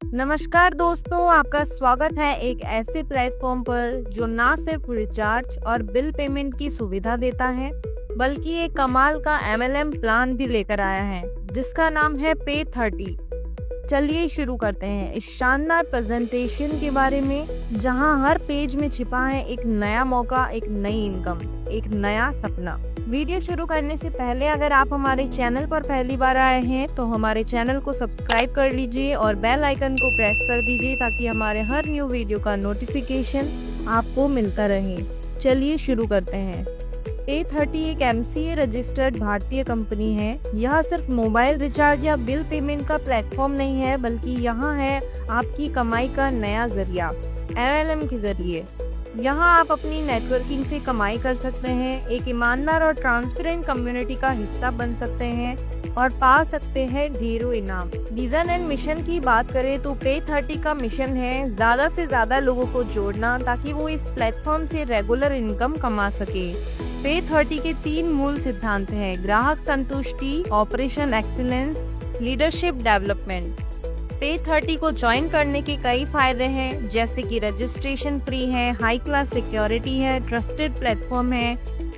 नमस्कार दोस्तों, आपका स्वागत है एक ऐसे प्लेटफॉर्म पर जो ना सिर्फ रिचार्ज और बिल पेमेंट की सुविधा देता है बल्कि एक कमाल का MLM प्लान भी लेकर आया है जिसका नाम है Pay30। चलिए शुरू करते हैं इस शानदार प्रेजेंटेशन के बारे में, जहां हर पेज में छिपा है एक नया मौका, एक नई इनकम, एक नया सपना। वीडियो शुरू करने से पहले अगर आप हमारे चैनल पर पहली बार आए हैं तो हमारे चैनल को सब्सक्राइब कर लीजिए और बेल आइकन को प्रेस कर दीजिए ताकि हमारे हर न्यू वीडियो का नोटिफिकेशन आपको मिलता रहे। चलिए शुरू करते हैं। Pay30 एक MCA रजिस्टर्ड भारतीय कंपनी है। यह सिर्फ मोबाइल रिचार्ज या बिल पेमेंट का प्लेटफॉर्म नहीं है, बल्कि यहाँ है आपकी कमाई का नया जरिया MLM के जरिए। यहाँ आप अपनी नेटवर्किंग से कमाई कर सकते हैं, एक ईमानदार और ट्रांसपेरेंट कम्युनिटी का हिस्सा बन सकते हैं और पा सकते हैं ढेरों इनाम। विजन एंड मिशन की बात करें तो Pay30 का मिशन है ज्यादा से ज्यादा लोगों को जोड़ना ताकि वो इस प्लेटफॉर्म से रेगुलर इनकम कमा सके। Pay30 के 3 मूल सिद्धांत हैं: ग्राहक संतुष्टि, operation excellence, leadership development. Pay30 को ज्वाइन करने के कई फायदे हैं, जैसे कि रजिस्ट्रेशन फ्री है, हाई क्लास सिक्योरिटी है, ट्रस्टेड प्लेटफॉर्म है,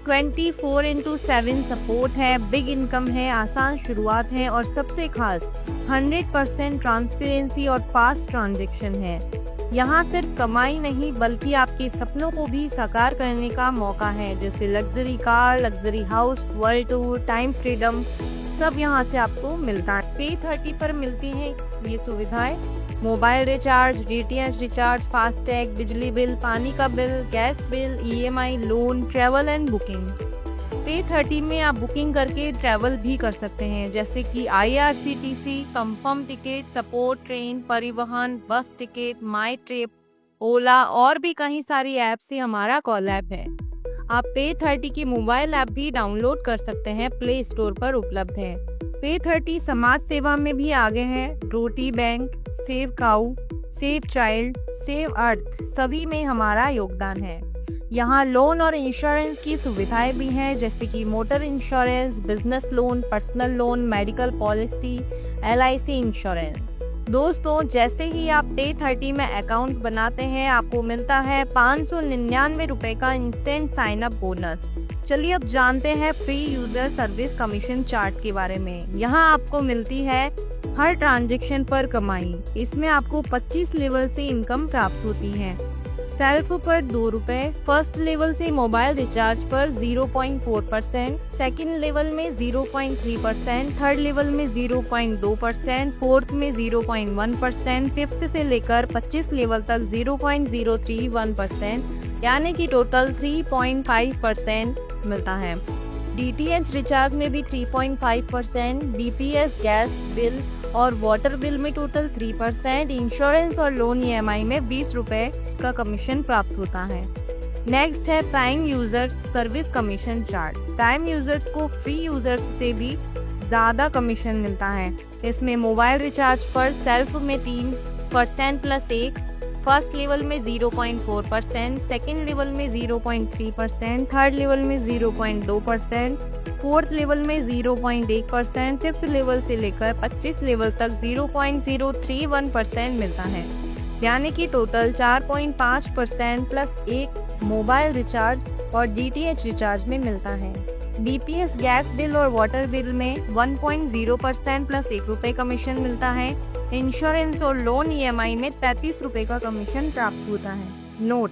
24/7 सपोर्ट है, बिग इनकम है, आसान शुरुआत है और सबसे खास 100% ट्रांसपेरेंसी और फास्ट ट्रांजैक्शन है। यहाँ सिर्फ कमाई नहीं बल्कि आपके सपनों को भी साकार करने का मौका है, जैसे luxury car, luxury house, world tour, time freedom, सब यहाँ से आपको मिलता है। Pay30 पर मिलती हैं ये सुविधाएं: mobile recharge, DTH recharge, FASTag, बिजली बिल, पानी का bill, gas bill, EMI, loan, travel and booking. Pay30 में आप बुकिंग करके ट्रैवल भी कर सकते हैं, जैसे कि IRCTC, confirm ticket, support, train, परिवहन, बस टिकट, माई ट्रिप, ओला और भी कई सारी ऐप से हमारा कॉलैब है। आप Pay30 की मोबाइल ऐप भी डाउनलोड कर सकते हैं, प्ले स्टोर पर उपलब्ध है। Pay30 समाज सेवा में भी आगे है। रोटी बैंक, सेव काऊ, सेव चाइल्ड, सेव अर्थ, सभी में हमारा योगदान है। यहाँ लोन और इंश्योरेंस की सुविधाएं भी हैं, जैसे कि motor insurance, business loan, personal loan, medical policy, LIC insurance. दोस्तों, जैसे ही आप Pay30 में अकाउंट बनाते हैं आपको मिलता है 599 रुपए का इंस्टेंट साइन अप बोनस। चलिए अब जानते हैं free user service commission chart के बारे में। यहाँ आपको मिलती है हर ट्रांजैक्शन पर कमाई। इसमें आपको 25 लेवल से इनकम प्राप्त होती है। सेल्फ पर 2 रुपए, फर्स्ट लेवल से मोबाइल रिचार्ज पर 0.4%, सेकंड लेवल में 0.3%, थर्ड लेवल में 0.2%, फोर्थ में 0.1%, फिफ्थ से लेकर 25 लेवल तक 0.031%, यानी कि टोटल 3.5% मिलता है। DTH रिचार्ज में भी 3.5%, BPS गैस बिल और वाटर बिल में टोटल 3%, इंश्योरेंस और लोन EMI में 20 रुपए का कमीशन प्राप्त होता है। नेक्स्ट है prime users service commission chart. Prime users को फ्री यूजर्स से भी ज्यादा कमीशन मिलता है। इसमें मोबाइल रिचार्ज पर सेल्फ में 3% प्लस 1, फर्स्ट लेवल में 0.4%, सेकेंड लेवल में 0.3%, थर्ड लेवल में 0.2%, फोर्थ लेवल में 0.1%, फिफ्थ लेवल से लेकर 25 लेवल तक 0.031% मिलता है, यानी कि टोटल 4.5% प्लस 1 मोबाइल रिचार्ज और DTH रिचार्ज में मिलता है। BPS गैस बिल और वाटर बिल में 1.0% प्लस 1 रुपए कमीशन मिलता है। इंश्योरेंस और लोन EMI में 33 रुपए का कमीशन प्राप्त होता है। नोट: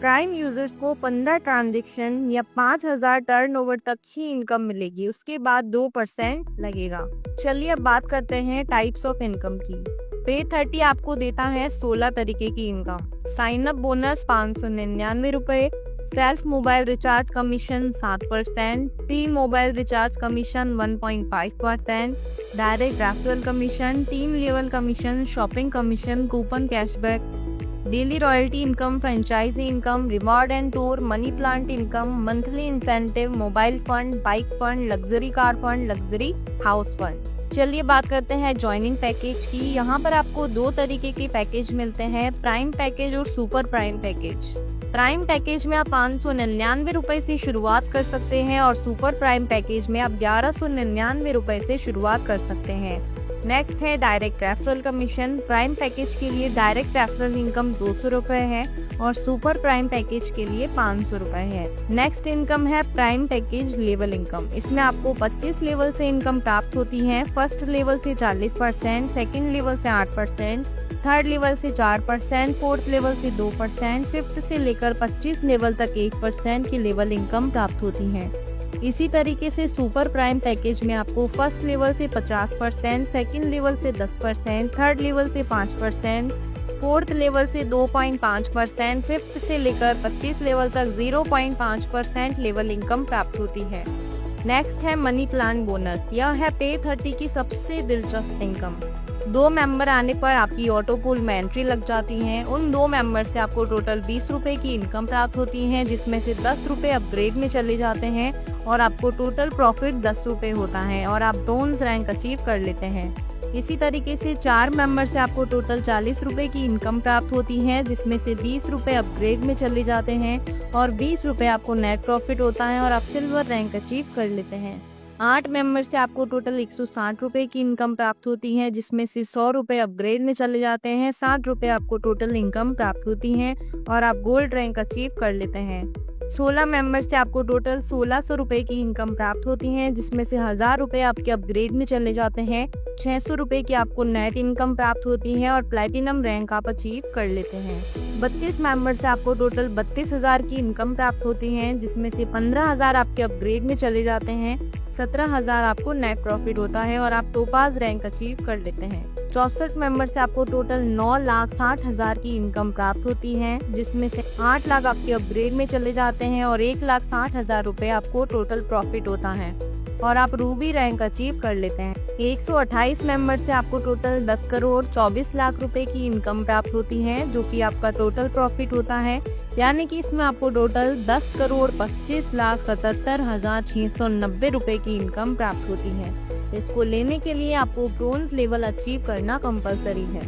प्राइम यूजर्स को 15 ट्रांजैक्शन या 5000 टर्नओवर तक ही इनकम मिलेगी, उसके बाद 2% लगेगा। चलिए अब बात करते हैं टाइप्स ऑफ इनकम की। Pay30 आपको देता है 16 तरीके की इनकम। साइन अप बोनस 599 रुपए, self mobile recharge commission 7%, team mobile recharge commission 1.5%, direct referral commission, team level commission, shopping commission, coupon cashback, daily royalty income, franchisee income, reward and tour, money plant income, monthly incentive, mobile fund, bike fund, luxury car fund, luxury house fund. चलिए बात करते हैं joining package की। यहाँ पर आपको 2 तरीके के पैकेज मिलते हैं, प्राइम पैकेज और super prime package. Prime package में आप 599 रुपए से शुरुआत कर सकते हैं और सुपर प्राइम पैकेज में आप 1199 रुपए से शुरुआत कर सकते हैं। नेक्स्ट है direct referral commission. Prime package के लिए डायरेक्ट रेफरल इनकम 200 रुपए है और सुपर प्राइम पैकेज के लिए 500 रुपए है। नेक्स्ट इनकम है प्राइम पैकेज लेवल इनकम। इसमें आपको 25 लेवल से इनकम प्राप्त होती है। फर्स्ट लेवल से 40%, सेकेंड लेवल से 8%, थर्ड लेवल से 4%, फोर्थ लेवल से 2%, फिफ्थ से लेकर 25 लेवल तक 1% की लेवल इनकम प्राप्त होती है। इसी तरीके से सुपर प्राइम पैकेज में आपको फर्स्ट लेवल से 50%, सेकंड लेवल से 10%, थर्ड लेवल से 5%, फोर्थ लेवल से 2.5%, फिफ्थ से लेकर 25 लेवल तक 0.5% लेवल इनकम प्राप्त होती है। नेक्स्ट है मनी प्लान बोनस। यह है पे 30 की सबसे दिलचस्प इनकम। 2 मेंबर आने पर आपकी ऑटो पूल में एंट्री लग जाती है। उन 2 मेंबर से आपको टोटल 20 रुपए की इनकम प्राप्त होती है, जिसमें से 10 रुपए अपग्रेड में चले जाते हैं और आपको टोटल प्रॉफिट 10 रुपए होता है और आप ब्रोंज रैंक अचीव कर लेते हैं। इसी तरीके से 4 मेंबर से आपको टोटल 40 रुपए की इनकम प्राप्त होती है, जिसमें से 20 रुपए अपग्रेड में चले जाते हैं और 20 रुपए आपको नेट प्रॉफिट होता है और आप सिल्वर रैंक अचीव कर लेते हैं। 8 मेंबर से आपको टोटल 160 रुपए की इनकम प्राप्त होती है, जिसमें से 100 रुपए अपग्रेड में चले जाते हैं। 60 रुपए आपको टोटल इनकम प्राप्त होती है और आप गोल्ड रैंक अचीव कर लेते हैं। 16 मेंबर से आपको टोटल 1600 रुपए की इनकम प्राप्त होती है, जिसमें से 1000 रुपए आपके अपग्रेड में चले जाते हैं। 600 रुपए की आपको नेट इनकम प्राप्त होती है और प्लैटिनम रैंक आप अचीव कर लेते हैं। 32 मेंबर से आपको टोटल 32,000 की इनकम प्राप्त होती है, जिसमें से 15,000 आपके अपग्रेड में चले जाते हैं। 17,000 आपको नेट प्रॉफिट होता है और आप टोपाज रैंक अचीव कर लेते हैं। 64 मेंबर से आपको टोटल 9,60,000 की इनकम प्राप्त होती है, जिसमें से 8 लाख आपके अपग्रेड में चले जाते हैं और 1,60,000 रुपए आपको टोटल प्रॉफिट होता है और आप रूबी रैंक अचीव कर लेते हैं। 128 मेंबर से आपको टोटल 10 करोड़ 24 लाख रुपए की इनकम प्राप्त होती है, जो कि आपका टोटल प्रॉफिट होता है। यानी कि इसमें आपको टोटल 10 करोड़ 25,77,690 रुपए की इनकम प्राप्त होती है। इसको लेने के लिए आपको ब्रोंज लेवल अचीव करना कंपलसरी है।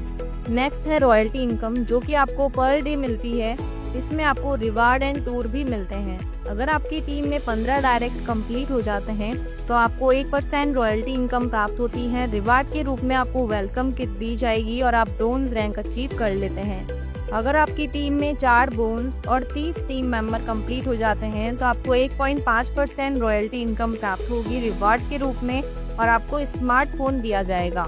नेक्स्ट है रॉयल्टी इनकम, जो कि आपको पर डे मिलती है। इसमें आपको रिवार्ड एंड टूर भी मिलते हैं। अगर आपकी टीम में 15 डायरेक्ट कंप्लीट हो जाते हैं तो आपको 1% रॉयल्टी इनकम प्राप्त होती है। रिवार्ड के रूप में आपको वेलकम किट दी जाएगी और आप ब्रोंज रैंक अचीव कर लेते हैं। अगर आपकी टीम में 4 ब्रोंज और 30 टीम मेंबर कंप्लीट हो जाते हैं तो आपको 1.5% रॉयल्टी इनकम प्राप्त होगी रिवार्ड के रूप में और आपको स्मार्टफोन दिया जाएगा।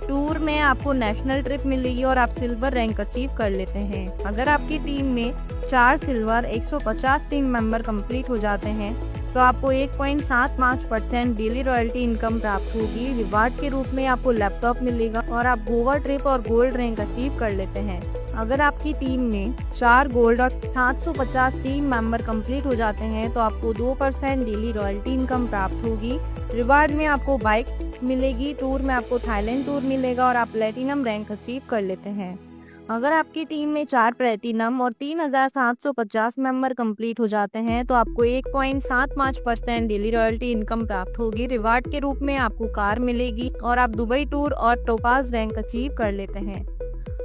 टूर में आपको नेशनल ट्रिप मिलेगी और आप सिल्वर रैंक अचीव कर लेते हैं। अगर आपकी टीम में 4 सिल्वर 150 टीम मेंबर कंप्लीट हो जाते हैं तो आपको 1.75% डेली रॉयल्टी इनकम प्राप्त होगी। रिवार्ड के रूप में आपको लैपटॉप मिलेगा और आप गोवा ट्रिप और गोल्ड रैंक अचीव कर लेते हैं। अगर आपकी टीम में 4 गोल्ड और 750 टीम मेंबर कंप्लीट हो जाते हैं तो आपको 2% डेली रॉयल्टी इनकम प्राप्त होगी। रिवार्ड में आपको बाइक मिलेगी, टूर में आपको थाईलैंड टूर मिलेगा और आप प्लेटिनम रैंक अचीव कर लेते हैं। अगर आपकी टीम में 4 प्लेटिनम और 3,750 मेंबर कंप्लीट हो जाते हैं तो आपको 1.75% डेली रॉयल्टी इनकम प्राप्त होगी। रिवार्ड के रूप में आपको कार मिलेगी और आप दुबई टूर और टोपाज रैंक अचीव कर लेते हैं।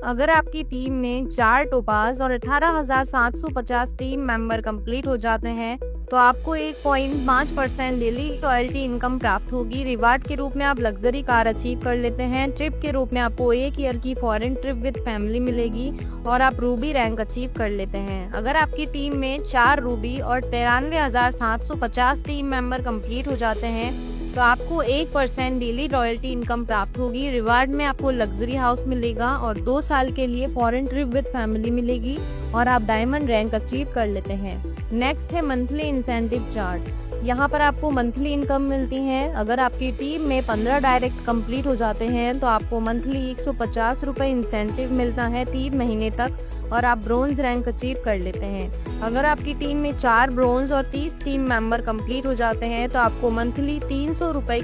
अगर आपकी टीम में 4 टोपाज और 18,750 टीम मेंबर कंप्लीट हो जाते हैं तो आपको 1.5% डेली रॉयल्टी इनकम प्राप्त होगी। रिवार्ड के रूप में आप लग्जरी कार अचीव कर लेते हैं। ट्रिप के रूप में आपको 1 ईयर की फॉरेन ट्रिप विद फैमिली मिलेगी और आप रूबी रैंक अचीव कर लेते हैं। अगर आपकी टीम में 4 रूबी और 93,750 टीम मेंबर कंप्लीट हो जाते हैं तो आपको 1% डेली रॉयल्टी इनकम प्राप्त होगी। रिवार्ड में आपको लग्जरी हाउस मिलेगा और 2 साल के लिए फॉरेन ट्रिप विद फैमिली मिलेगी और आप डायमंड रैंक अचीव कर लेते हैं। नेक्स्ट है मंथली इंसेंटिव चार्ट। यहाँ पर आपको मंथली इनकम मिलती है। अगर आपकी टीम में 15 डायरेक्ट कंप्लीट हो जाते हैं तो आपको मंथली 150 रुपये इंसेंटिव मिलता है 3 महीने तक और आप ब्रोंज रैंक अचीव कर लेते हैं। अगर आपकी टीम में 4 ब्रोंज और 30 टीम मेंबर कंप्लीट हो जाते हैं तो आपको मंथली 300 रुपये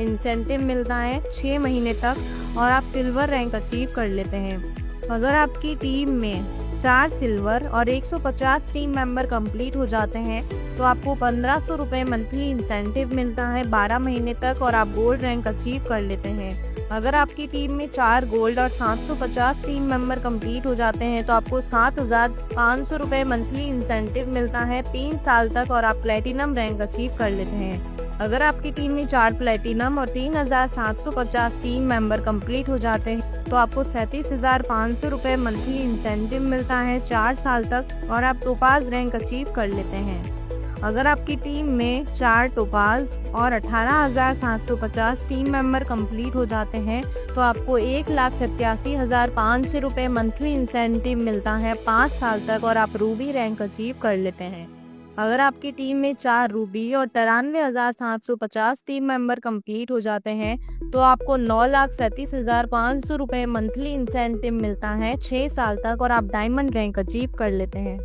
इंसेंटिव मिलता है 6 महीने तक और आप सिल्वर रैंक अचीव कर लेते हैं। अगर आपकी टीम में 4 सिल्वर और 150 टीम मेंबर कंप्लीट हो जाते हैं तो आपको 1500 रुपये मंथली इंसेंटिव मिलता है 12 महीने तक और आप गोल्ड रैंक अचीव कर लेते हैं। अगर आपकी टीम में 4 गोल्ड और 750 टीम मेंबर कंप्लीट हो जाते हैं तो आपको 7,500 रुपये मंथली इंसेंटिव मिलता है 3 साल तक और आप प्लेटिनम रैंक अचीव कर लेते हैं। अगर आपकी टीम में 4 प्लेटिनम और 3,750 टीम मेंबर कंप्लीट हो जाते हैं तो आपको 37,500 रुपये मंथली इंसेंटिव मिलता है 4 साल तक और आप टोपाज रैंक अचीव कर लेते हैं। अगर आपकी टीम में 4 टोपाज और 18,750 टीम मेंबर कंप्लीट हो जाते हैं तो आपको 1,87,500 रुपये मंथली इंसेंटिव मिलता है 5 साल तक और आप रूबी रैंक अचीव कर लेते हैं। अगर आपकी टीम में 4 रूबी और 93,750 टीम मेंबर कंप्लीट हो जाते हैं तो आपको 9,37,500 रुपये मंथली इंसेंटिव मिलता है 6 साल तक और आप डायमंड रैंक अचीव कर लेते हैं।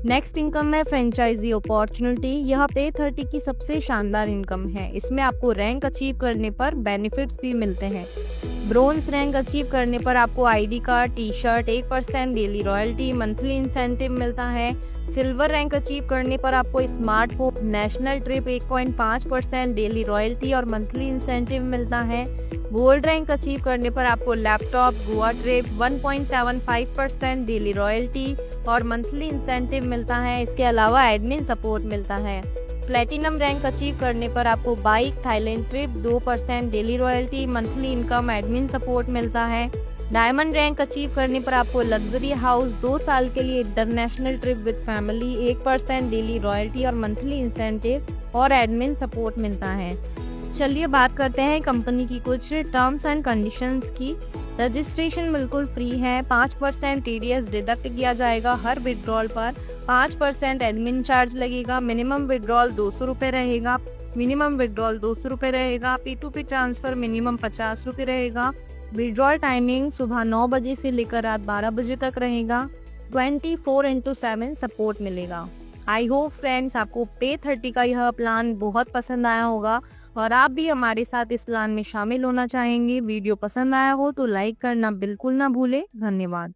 नेक्स्ट इनकम है फ्रेंचाइजी अपॉर्चुनिटी। यह पे 30 की सबसे शानदार इनकम है। इसमें आपको रैंक अचीव करने पर बेनिफिट्स भी मिलते हैं। ब्रोंज रैंक अचीव करने पर आपको ID card, T shirt, 1% daily royalty, monthly incentive मिलता है। सिल्वर रैंक अचीव करने पर आपको smartphone, national trip, 1.5% daily royalty और मंथली इंसेंटिव मिलता है। गोल्ड रैंक अचीव करने पर आपको laptop, Goa trip, 1.75% daily royalty और मंथली इंसेंटिव मिलता है। इसके अलावा एडमिन सपोर्ट मिलता है। प्लेटिनम रैंक अचीव करने पर आपको bike, Thailand trip, 2% daily royalty, monthly income, admin support मिलता है। डायमंड रैंक अचीव करने पर आपको लग्जरी हाउस, 2 साल के लिए international trip with family, 1% daily royalty और मंथली इंसेंटिव और एडमिन सपोर्ट मिलता है। चलिए बात करते हैं कंपनी की कुछ टर्म्स एंड कंडीशंस की। रजिस्ट्रेशन बिल्कुल फ्री है। 5% TDS डिडक्ट किया जाएगा हर विड्रॉल पर। 5% एडमिन चार्ज लगेगा। मिनिमम विड्रॉल 200 रुपये रहेगा। P2P ट्रांसफर मिनिमम 50 रुपये रहेगा। विड्रॉल टाइमिंग सुबह 9 बजे से लेकर रात 12 बजे तक रहेगा। 24/7 सपोर्ट मिलेगा। आई होप फ्रेंड्स आपको पे 30 का यह प्लान बहुत पसंद आया होगा और आप भी हमारे साथ इस प्लान में शामिल होना चाहेंगे। वीडियो पसंद आया हो तो लाइक करना बिल्कुल ना भूलें। धन्यवाद।